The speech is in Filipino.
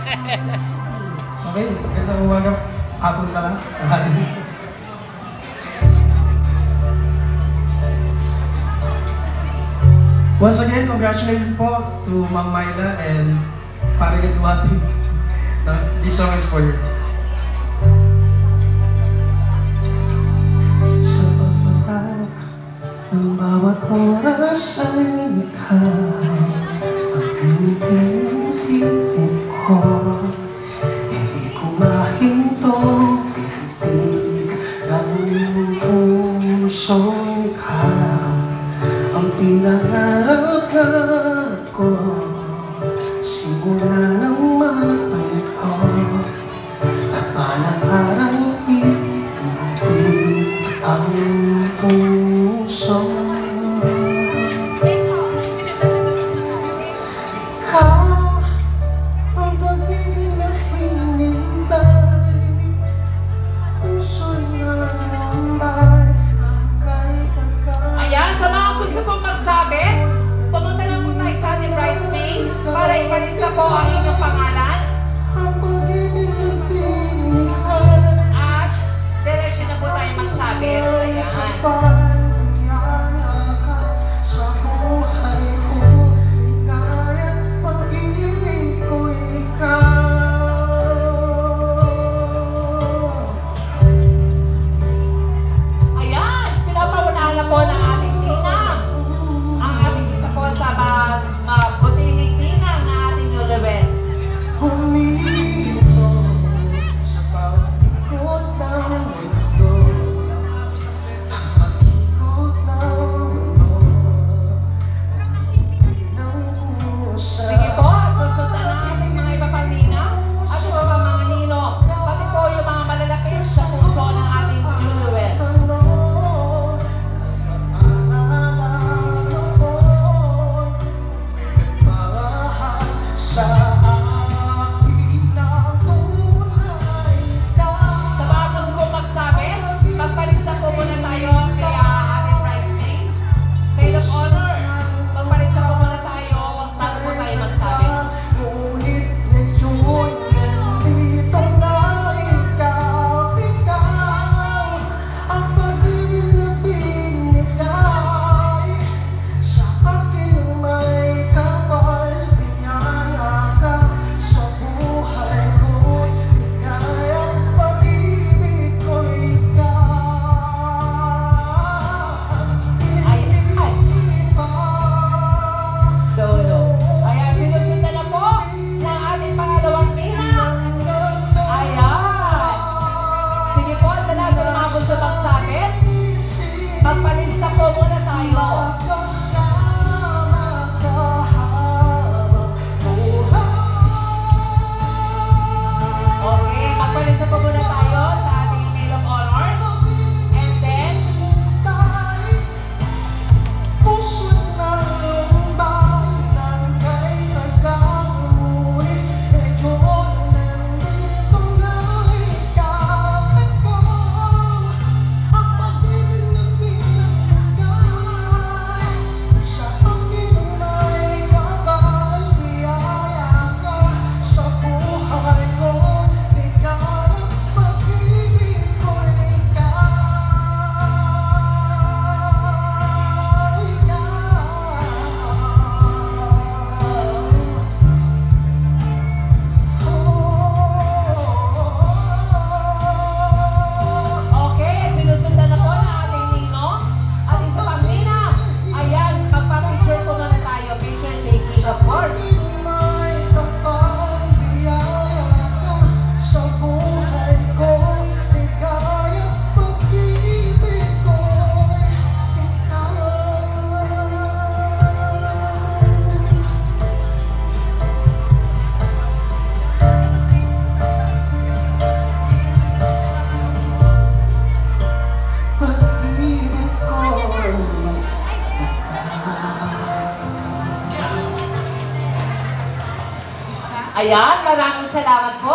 Okay, magandang umaga. Hapon ka lang. Once again, congratulations po to Ma'am Myla and Parigat Duwati. This song is for you. Sa pagpatak ng bawat oras ay ikaw ang pinisisip ko. Hindi ko mahintong pitig ng pusong ikaw ang pinangarap ko. Simula ng matang to na palang parang iibig ang puso. Ikaw ang pag-ibig na hinintay, puso'y nanambay hanggang agad. Ayan, sa mga gusto pong magsabi, pumunta lang po tayo sa ating bridesmaid para ibalista po ang inyong pangalan. At diretso na po tayo magsabi. Ayan. Ayan, pinapaunahan na po ng ating tinang. Ang ating isa po sa mabutihing tinang na ating newlywed. Humito sa pag-ikot ng mundo, ang pag-ikot ng mundo, umibig ng pusa. Sige po, susundan na ating mga iba pang ninang at iba pang mga ninong. Pati po yung mga malalapit sa puso ng ating newlywed. Sa mga gusto pong magsabi, magpalista po muna tayo kay ating bridesmaid. Maid of honor, magpalista po muna tayo bago po tayo magsabi. Ngunit ngayon nandito na ikaw ang pag-ibig na binigay sa akin may kapal. Biyaya ka sa buhay ko, ligaya at pag-ibig ko ikaw at hindi pa. Lolo. Ayan, sinusundan na po ng ating pangalawang ninang. Ayan. Sige po, sa lahat ng mga gusto magsabi, magpalista po muna tayo. Okay, magpalista po muna tayo sa ating maid of honor. And then, of course. Ayan, maraming salamat po.